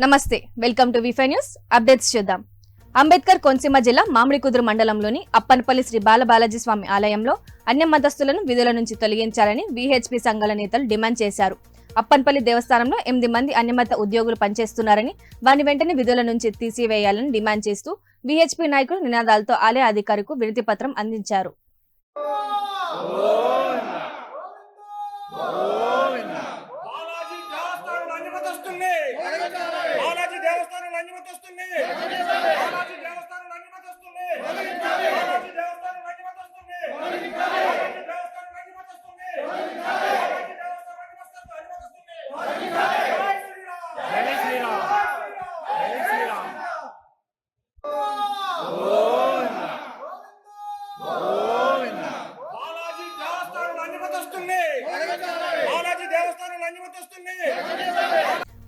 నమస్తే, welcome to వి5 news updates. చూద్దాం. అంబేద్కర్ కోనసీమ జిల్లా మామిడికుదురు మండలంలోని అప్పనపల్లి శ్రీ బాలబాలాజీ స్వామి ఆలయంలో అన్య మతస్థులను విధుల నుంచి తొలగించాలని విహెచ్పి సంఘాల నేతలు డిమాండ్ చేశారు. అప్పనపల్లి దేవస్థానంలో 8 మంది అన్యమత ఉద్యోగులు పనిచేస్తున్నారని, వారిని వెంటనే విధుల నుంచి తీసివేయాలని డిమాండ్ చేస్తూ విహెచ్పి నాయకులు నినాదాలతో ఆలయ అధికారికి వినతి పత్రం అందించారు.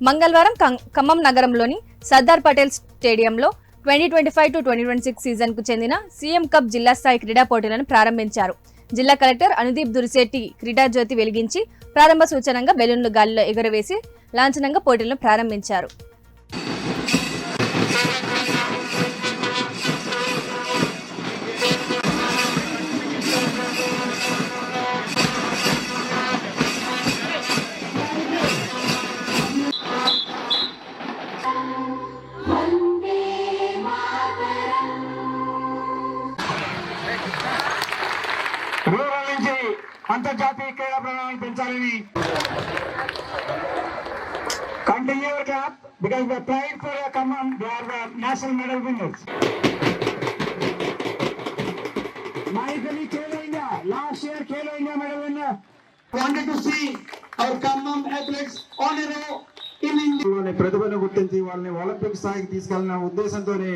మంగళవారం ఖమ్మం నగరంలోని సర్దార్ పటేల్ స్టేడియంలో 2025-2026 సీజన్ కు చెందిన సీఎం కప్ జిల్లా స్థాయి క్రీడా పోటీలను ప్రారంభించారు. జిల్లా కలెక్టర్ అనుదీప్ దురిశెట్టి క్రీడా జ్యోతి వెలిగించి ప్రారంభ సూచనంగా బెలూన్లు గాలిలో ఎగురవేసి లాంఛనంగా పోటీలను ప్రారంభించారు. అంతర్జాతీయ క్రీడా ప్రణాళికను పెంచాలని continue your clap because we pride for Khammam, they are the national medal winners. Mahikali Khelo India, last year Khelo India medal winner. Wanted to see our Khammam athletes on a row in India. వాళ్ళని ప్రతిభను గుర్తించి వాళ్ళని Olympic స్థాయికి తీసుకెళ్లిన ఉద్దేశంతోనే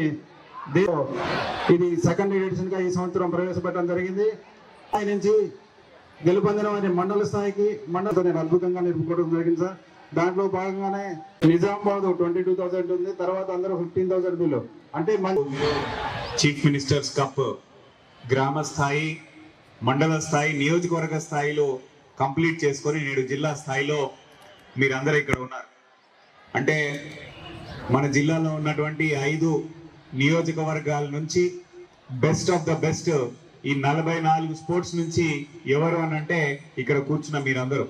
ఇది second edition గా ఈ సంవత్సరం ప్రవేశపెట్టడం జరిగింది. ఆయన నుంచి గెలుపొందిన వారి మండల స్థాయికి మండలంతో అద్భుతంగా నిలుపుకోవడం జరిగింది సార్. దాంట్లో భాగంగానే నిజామాబాద్ 22,000 ఉంది, తర్వాత అందరూ 15,000 బిలో. అంటే చీఫ్ మినిస్టర్స్ కప్ గ్రామ స్థాయి, మండల స్థాయి, నియోజకవర్గ స్థాయిలో కంప్లీట్ చేసుకొని నేడు జిల్లా స్థాయిలో మీరందరూ ఇక్కడ ఉన్నారు. అంటే మన జిల్లాలో ఉన్నటువంటి 5 నియోజకవర్గాల నుంచి బెస్ట్ ఆఫ్ ద బెస్ట్ ఈ 44 స్పోర్ట్స్ నుంచి ఎవరు అని అంటే ఇక్కడ కూర్చున్న మీరందరూ.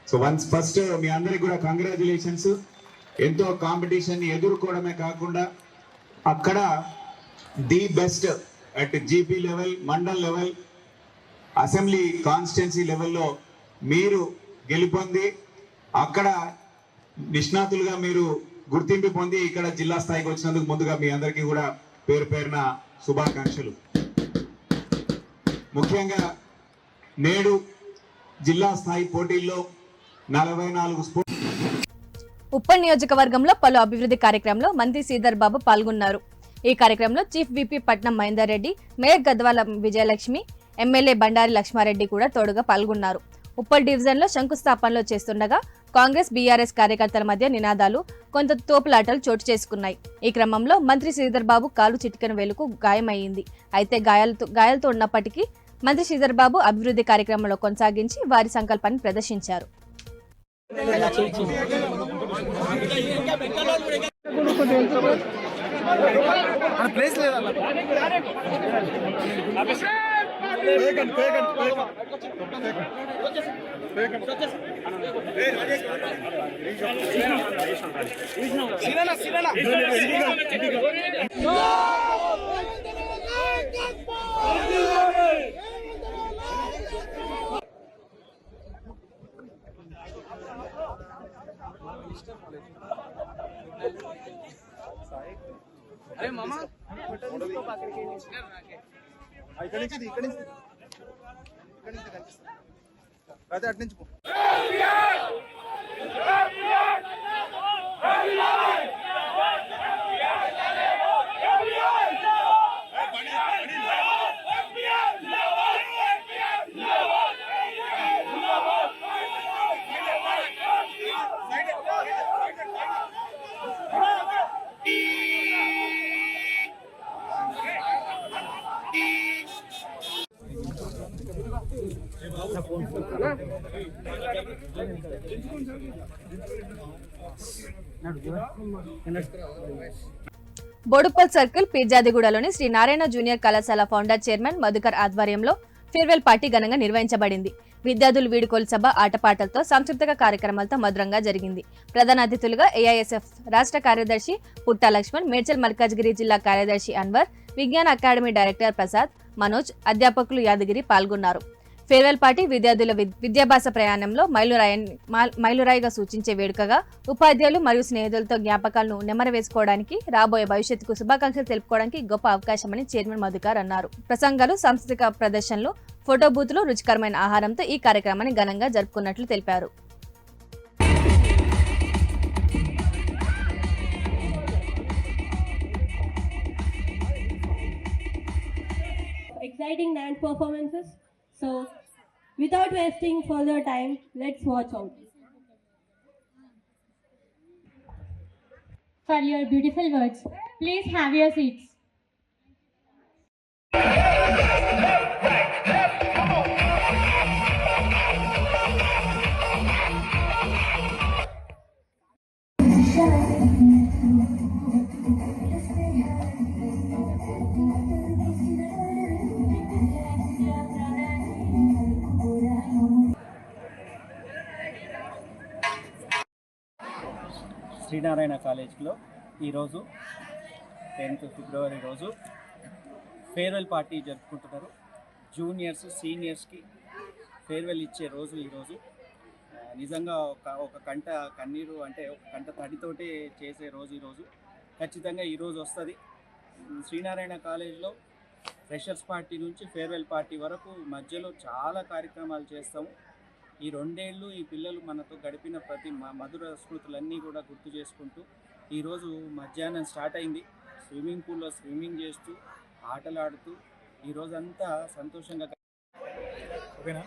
సో వన్స్ ఫస్ట్ మీ అందరికి కూడా కంగ్రాచులేషన్స్. ఎంతో కాంపిటీషన్ ఎదుర్కోవడమే కాకుండా అక్కడ the best at GP level, mandal level, assembly constituency లెవెల్లో మీరు గెలుపొంది అక్కడ నిష్ణాతులుగా మీరు గుర్తింపు పొంది ఇక్కడ జిల్లా స్థాయికి వచ్చినందుకు ముందుగా మీ అందరికీ కూడా పేరు పేరున శుభాకాంక్షలు. ముఖ్యంగా నేడు జిల్లా స్థాయి పోటీల్లో 44 స్పోర్ట్స్. ఉప్పల్ నియోజకవర్గంలో పలు అభివృద్ధి కార్యక్రమంలో మంత్రి శ్రీధర్ బాబు పాల్గొన్నారు. ఈ కార్యక్రమంలో చీఫ్ విపి పట్నం మహేందర్ రెడ్డి, మేయర్ గద్వాల విజయలక్ష్మి, ఎమ్మెల్యే బండారి లక్ష్మారెడ్డి కూడా తోడుగా పాల్గొన్నారు. ఉప్పల్ డివిజన్ లో శంకుస్థాపనలో చేస్తుండగా కాంగ్రెస్ బీఆర్ఎస్ కార్యకర్తల మధ్య నినాదాలు, కొంత తోపులాటలు చోటు చేసుకున్నాయి. ఈ క్రమంలో మంత్రి శ్రీధర్ బాబు కాలు చిటికెన వేలుకు గాయమైంది. అయితే గాయాలతో ఉన్నప్పటికీ మంత్రి శ్రీధర్ బాబు అభివృద్ధి కార్యక్రమంలో కొనసాగించి వారి సంకల్పాన్ని ప్రదర్శించారు. अरे मामा ఇక్కడ నుంచి అదే అటు నుంచి బోడుప్పల్ సర్కిల్ పీర్జాదిగూడలోని శ్రీ నారాయణ జూనియర్ కళాశాల ఫౌండర్ చైర్మన్ మధుకర్ ఆధ్వర్యంలో ఫేర్వెల్ పార్టీ ఘనంగా నిర్వహించబడింది. విద్యార్థులు వీడుకోలు సభ, ఆటపాటలతో సాంస్కృతిక కార్యక్రమాలతో మధురంగా జరిగింది. ప్రధాన అతిథులుగా ఏఐఎస్ఎఫ్ రాష్ట్ర కార్యదర్శి పుట్టా లక్ష్మణ్, మేడ్చల్ మల్కాజ్గిరి జిల్లా కార్యదర్శి అన్వర్, విజ్ఞాన అకాడమీ డైరెక్టర్ ప్రసాద్, మనోజ్, అధ్యాపకులు యాదగిరి పాల్గొన్నారు. ఫేర్వెల్ పార్టీ విద్యార్థుల విద్యాభ్యాస ప్రయాణంలో మైలురాయిగా సూచించే వేడుకగా ఉపాధ్యాయులు మరియు స్నేహితులతో జ్ఞాపకాలను నెమరవేసుకోవడానికి, రాబోయే భవిష్యత్తుకు శుభాకాంక్షలు తెలుపుకోవడానికి గొప్ప అవకాశమని చైర్మన్ మధుకర్ అన్నారు. ప్రసంగాలు, సాంస్కృతిక ప్రదర్శనలు, ఫోటో బూతులు, రుచికరమైన ఆహారంతో ఈ కార్యక్రమాన్ని ఘనంగా జరుపుకున్నట్లు తెలిపారు. Exciting dance performances. So, without wasting further time, let's watch out. For your beautiful words, please have your seats. Sri Narayana కాలేజ్లో ఈరోజు 10th ఫిబ్రవరి రోజు ఫేర్వెల్ పార్టీ జరుపుకుంటున్నారు. జూనియర్స్, సీనియర్స్కి ఫేర్వెల్ ఇచ్చే రోజు ఈరోజు. నిజంగా ఒక కంట కన్నీరు అంటే ఒక కంట తడితోటే చేసే రోజు ఈరోజు. ఖచ్చితంగా ఈరోజు వస్తుంది. శ్రీనారాయణ కాలేజ్లో ఫ్రెషర్స్ పార్టీ నుంచి ఫేర్వెల్ పార్టీ వరకు మధ్యలో చాలా కార్యక్రమాలు చేస్తాము. ఈ 2 ఏళ్ళు ఈ పిల్లలు మనతో గడిపిన ప్రతి మధుర స్మృతులన్నీ కూడా గుర్తు చేసుకుంటూ ఈరోజు మధ్యాహ్నం స్టార్ట్ అయింది. స్విమ్మింగ్ పూల్లో స్విమ్మింగ్ చేస్తూ, ఆటలాడుతూ ఈరోజంతా సంతోషంగా. ఓకేనా?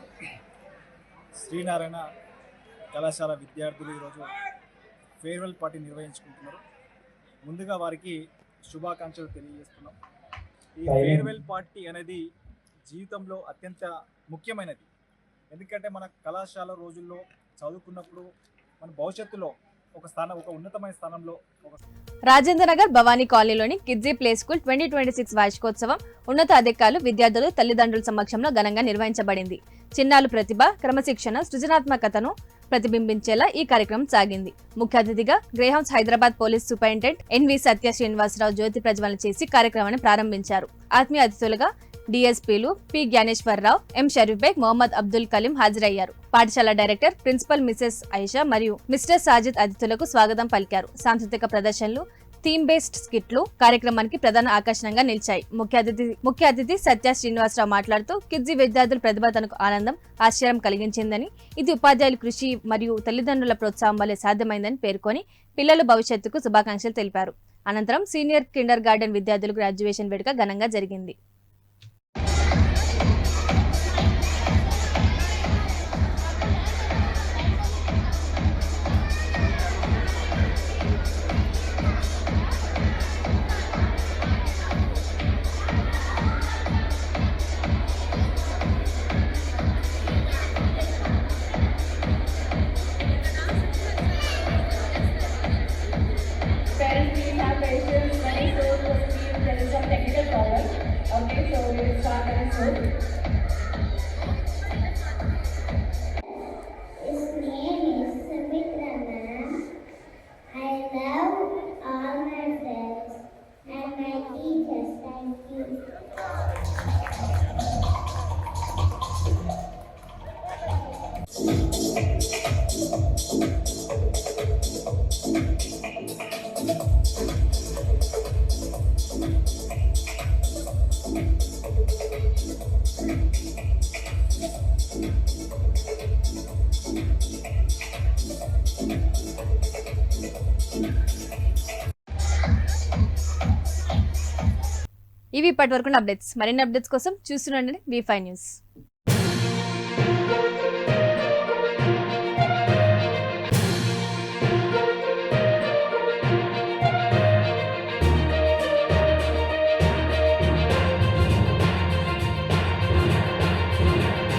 శ్రీనారాయణ కళాశాల విద్యార్థులు ఈరోజు ఫేర్వెల్ పార్టీ నిర్వహించుకుంటున్నారు. ముందుగా వారికి శుభాకాంక్షలు తెలియజేస్తున్నాం. ఈ ఫేర్వెల్ పార్టీ అనేది జీవితంలో అత్యంత ముఖ్యమైనది. ఎందుకంటే మన కళాశాల రోజుల్లో చదువుకున్నప్పుడు మన భవిష్యత్తులో ఒక ఉన్నతమైన స్థానంలో రాజేంద్ర నగర్ భవానీ కాలనీలోని కిడ్జీ ప్లే స్కూల్ 2026 వార్షికోత్సవం ఉన్నత అధికారులు, విద్యార్థులు, తల్లిదండ్రుల సమక్షంలో ఘనంగా నిర్వహించబడింది. చిన్నారుల ప్రతిభ, క్రమశిక్షణ, సృజనాత్మకతను ప్రతిబింబించేలా ఈ కార్యక్రమం సాగింది. ముఖ్య అతిథిగా Greyhounds Hyderabad police superintendent N V Satya Srinivasarao జ్యోతి ప్రజ్వలన చేసి కార్యక్రమాన్ని ప్రారంభించారు. ఆత్మీయ అతిథులుగా డిఎస్పీలు పి జ్ఞానేశ్వరరావు, ఎం షరీఫ్ బేగ్, మొహమ్మద్ అబ్దుల్ కలీం హాజరయ్యారు. పాఠశాల డైరెక్టర్, ప్రిన్సిపల్ మిసెస్ ఐషా మరియు మిస్టర్ సాజిద్ అతిథులకు స్వాగతం పలికారు. సాంస్కృతిక ప్రదర్శనలు, థీమ్ బేస్డ్ స్కిట్లు కార్యక్రమానికి ప్రధాన ఆకర్షణగా నిలిచాయి. ముఖ్య అతిథి సత్య శ్రీనివాసరావు మాట్లాడుతూ కిడ్జీ విద్యార్థుల ప్రతిభ తనకు ఆనందం, ఆశ్చర్యం కలిగించిందని, ఇది ఉపాధ్యాయుల కృషి మరియు తల్లిదండ్రుల ప్రోత్సాహం వల్లే సాధ్యమైందని పేర్కొని పిల్లల భవిష్యత్తుకు శుభాకాంక్షలు తెలిపారు. అనంతరం సీనియర్ కిండర్ గార్డెన్ విద్యార్థులకు గ్రాడ్యుయేషన్ వేడుక ఘనంగా జరిగింది. Okay, so we will start very soon. His name is Sumitra ma'am. I love all my friends and my teachers. Thank you. ఇవి ఇప్పటివరకు అప్డేట్స్. మరిన్ని అప్డేట్స్ కోసం చూస్తుండండి V5 న్యూస్.